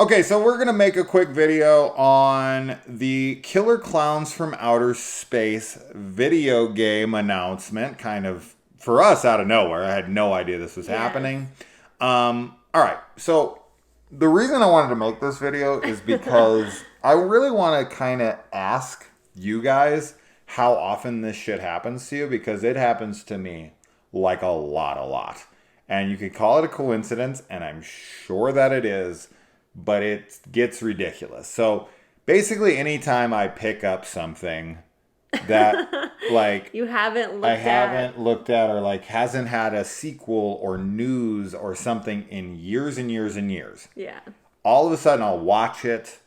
Okay, so we're going to make a quick video on the Killer Klowns from Outer Space video game announcement, kind of, for us, out of nowhere. I had no idea this was happening. All right, so the reason I wanted to make this video is because I really want to kind of ask you guys how often this shit happens to you, because it happens to me like a lot. And you could call it a coincidence, and I'm sure that it is, but it gets ridiculous. So basically, anytime I pick up something that like you haven't looked at or like hasn't had a sequel or news or something in years and years and years. Yeah. All of a sudden I'll watch it.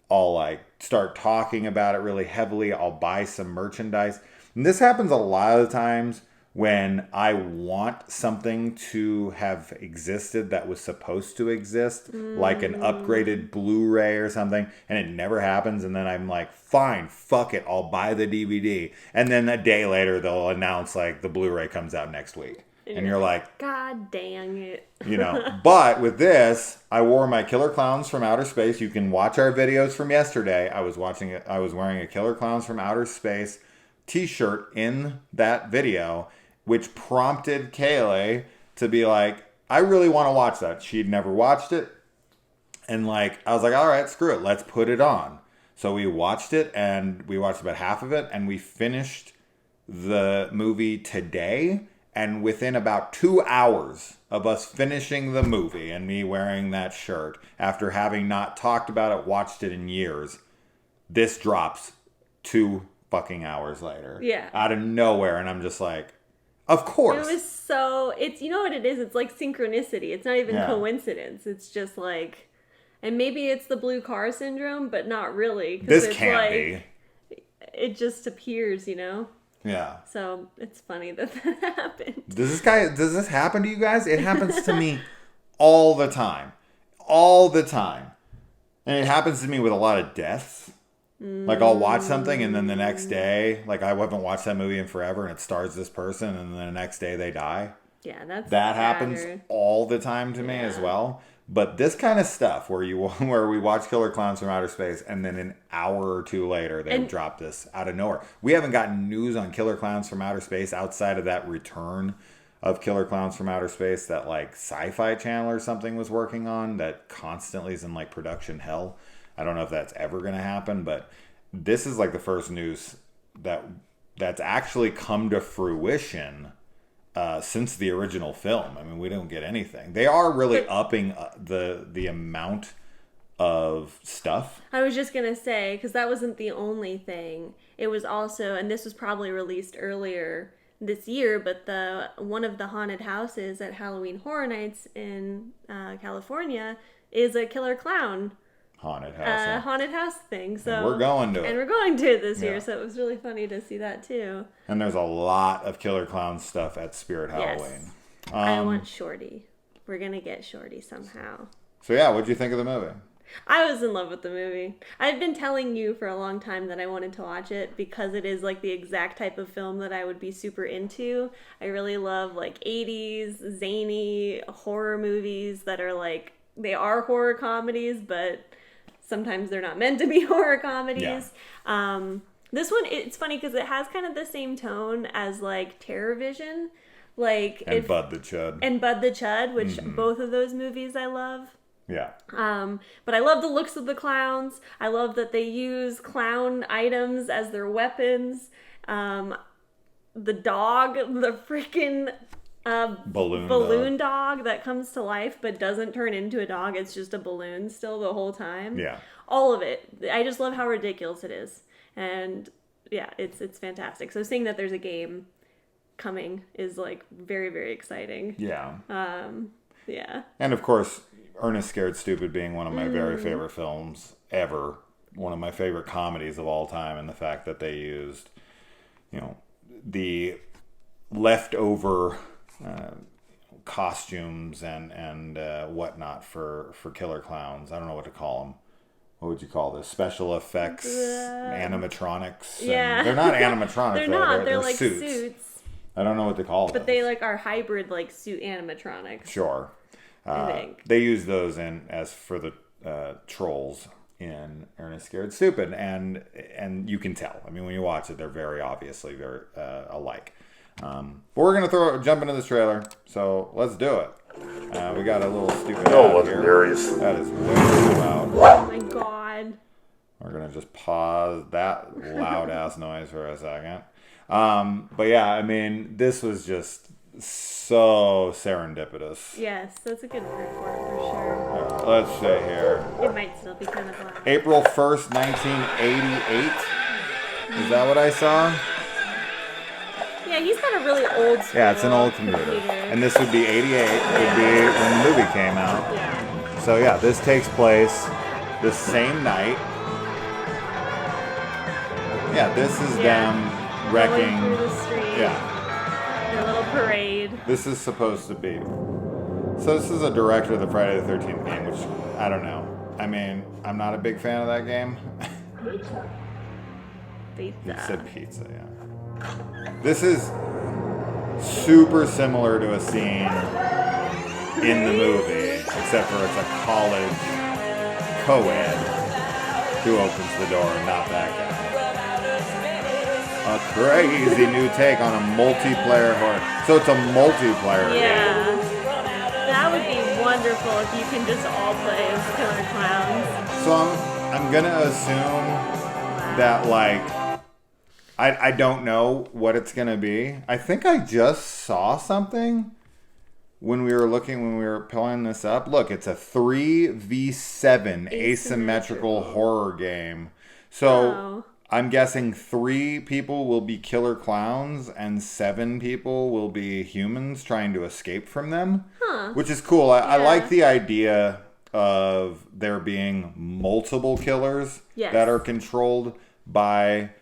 I'll like start talking about it really heavily. I'll buy some merchandise. And this happens a lot of the times when I want something to have existed that was supposed to exist, like an upgraded Blu-ray or something, and it never happens, and then I'm like, fine, fuck it, I'll buy the DVD. And then a day later, they'll announce, like, the Blu-ray comes out next week. And you're like, God dang it. You know, but with this, I wore my Killer Klowns from Outer Space. You can watch our videos from yesterday. I was wearing a Killer Klowns from Outer Space t-shirt in that video, which prompted Kaylee to be like, I really want to watch that. She'd never watched it. And like, I was like, all right, screw it. Let's put it on. So we watched it, and we watched about half of it, and we finished the movie today. And within about 2 hours of us finishing the movie and me wearing that shirt, after having not talked about it, watched it in years, this drops 2 fucking hours later. Yeah. Out of nowhere. And I'm just like, of course. It was so, it's, you know what it is? It's like synchronicity. It's not even coincidence. It's just like, and maybe it's the blue car syndrome, but not really. This can't be. It just appears, you know? Yeah. So it's funny that happened. Does this happen to you guys? It happens to me all the time. All the time. And it happens to me with a lot of deaths. Like, I'll watch something, and then the next day, like, I haven't watched that movie in forever, and it stars this person, and then the next day they die. Yeah, that happens all the time to me as well. But this kind of stuff, where we watch Killer Klowns from Outer Space, and then an hour or two later, they drop this out of nowhere. We haven't gotten news on Killer Klowns from Outer Space outside of that return of Killer Klowns from Outer Space that, like, Sci-Fi Channel or something was working on, that constantly is in, like, production hell. I don't know if that's ever going to happen, but this is like the first news that's actually come to fruition since the original film. I mean, we don't get anything. They are really upping the amount of stuff. I was just going to say, because that wasn't the only thing. It was also, and this was probably released earlier this year, but one of the haunted houses at Halloween Horror Nights in California is a killer clown haunted house thing. So and we're going to it this year, so it was really funny to see that too. And there's a lot of Killer Clown stuff at Spirit Halloween. I want Shorty. We're gonna get Shorty somehow. So yeah, what'd you think of the movie? I was in love with the movie. I've been telling you for a long time that I wanted to watch it because it is like the exact type of film that I would be super into. I really love like 80s zany horror movies that are like, they are horror comedies, but sometimes they're not meant to be horror comedies. Yeah. This one, it's funny because it has kind of the same tone as like Terror Vision, like Bud the Chud, which both of those movies I love. Yeah. But I love the looks of the clowns. I love that they use clown items as their weapons. The dog, the freaking balloon dog that comes to life but doesn't turn into a dog. It's just a balloon still the whole time. Yeah. All of it. I just love how ridiculous it is. And yeah, it's fantastic. So seeing that there's a game coming is like very, very exciting. Yeah. Yeah. And of course, Ernest Scared Stupid being one of my very favorite films ever. One of my favorite comedies of all time, and the fact that they used, the leftover costumes and whatnot for killer clowns. I don't know what to call them. What would you call this? Special effects, animatronics. Yeah. They're not animatronics. They're not. They're like suits. I don't know what to call them. But they like are hybrid like suit animatronics. Sure. I think. They use those for the trolls in Ernest Scared Stupid, and you can tell. I mean, when you watch it, they're very obviously very alike. But we're gonna jump into this trailer, so let's do it. We got a little stupid ad here. That is way too loud. Oh my god. We're gonna just pause that loud ass noise for a second. But yeah, I mean, this was just so serendipitous. Yes, that's a good word for sure. Let's see here. It might still be kind of loud. April 1st, 1988. Is that what I saw? Yeah, he's got a really old school. Yeah, it's an old computer. And this would be 88. Would be when the movie came out. Yeah. So yeah, this takes place the same night. Yeah, this is them wrecking. Going through the street. Yeah. Their little parade. This is supposed to be. So this is a director of the Friday the 13th game, which I don't know. I mean, I'm not a big fan of that game. Pizza. You said pizza, yeah. This is super similar to a scene in the movie, except for it's a college co-ed who opens the door, and not that guy. A crazy new take on a multiplayer horror. So it's a multiplayer game. That would be wonderful if you can just all play as killer clowns. So I'm gonna assume that, like, I don't know what it's gonna be. I think I just saw something when we were pulling this up. Look, it's a 3v7 asymmetrical horror game. So I'm guessing 3 people will be killer clowns and 7 people will be humans trying to escape from them. Which is cool. I like the idea of there being multiple killers that are controlled by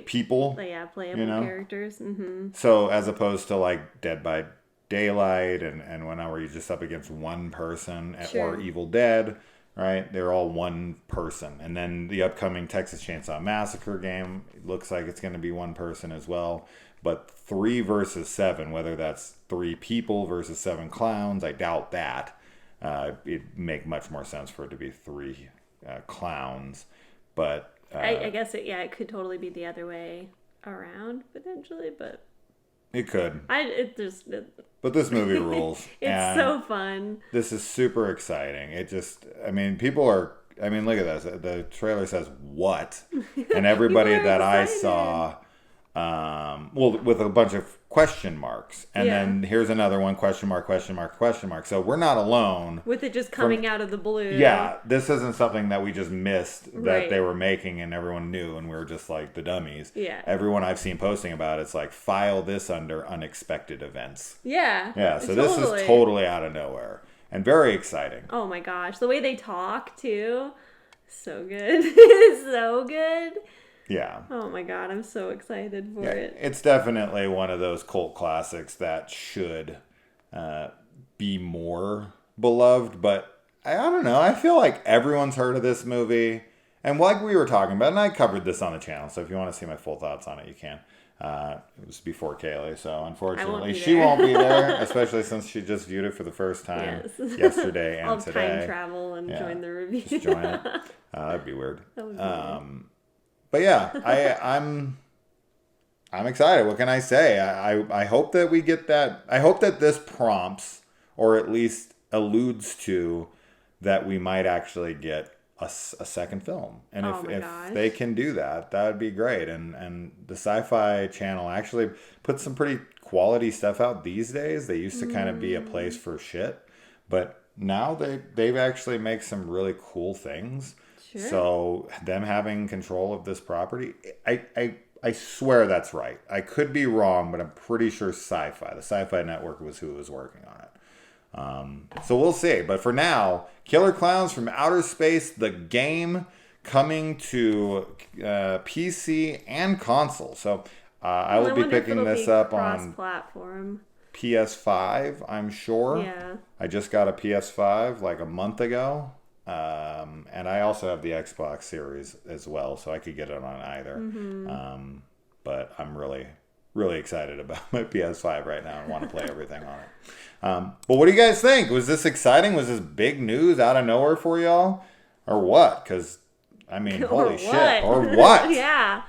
people. Playable characters. Mm-hmm. So as opposed to like Dead by Daylight and whenever you're just up against one person or Evil Dead, right? They're all one person. And then the upcoming Texas Chainsaw Massacre game looks like it's going to be one person as well. But 3 versus 7, whether that's 3 people versus 7 clowns, I doubt that. It'd make much more sense for it to be 3 clowns. But I guess it could totally be the other way around potentially, but it could. But this movie rules. It's so fun. This is super exciting. It just, I mean, people are. I mean, look at this. The trailer says what, and everybody that I saw, with a bunch of question marks, and then here's another one, question mark, question mark, question mark. So we're not alone with it just coming out of the blue. Yeah, this isn't something that we just missed that they were making and everyone knew, and we were just like the dummies. Yeah. Everyone I've seen posting about it's like, file this under unexpected events. Yeah. Yeah. So this is totally out of nowhere and very exciting. Oh my gosh, the way they talk too, so good, so good. Yeah. Oh my god, I'm so excited for it. It's definitely one of those cult classics that should be more beloved, but I don't know. I feel like everyone's heard of this movie. And like we were talking about, and I covered this on the channel, so if you want to see my full thoughts on it, you can. It was before Kaylee, so unfortunately she won't be there, especially since she just viewed it for the first time yesterday and today. I'll time travel and join the review. Just join it. That'd be weird. That would be weird. But yeah, I'm excited. What can I say? I hope that we get that. I hope that this prompts, or at least alludes to, that we might actually get a second film. And if they can do that, that would be great. And the Sci-Fi Channel actually puts some pretty quality stuff out these days. They used to kind of be a place for shit, but now they've actually make some really cool things. Sure. So them having control of this property, I swear that's right. I could be wrong, but I'm pretty sure the Sci-Fi Network was who was working on it. So we'll see. But for now, Killer Klowns from Outer Space, the game, coming to PC and console. So I will be picking this up on platform. PS5, I'm sure. Yeah. I just got a PS5 like a month ago. And I also have the Xbox Series as well, so I could get it on either. Mm-hmm. But I'm really really excited about my PS5 right now and want to play everything on it. But what do you guys think? Was this exciting? Was this big news out of nowhere for y'all? Or what? Because, I mean, holy shit. Or what? Yeah.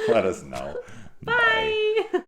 Let us know. Bye.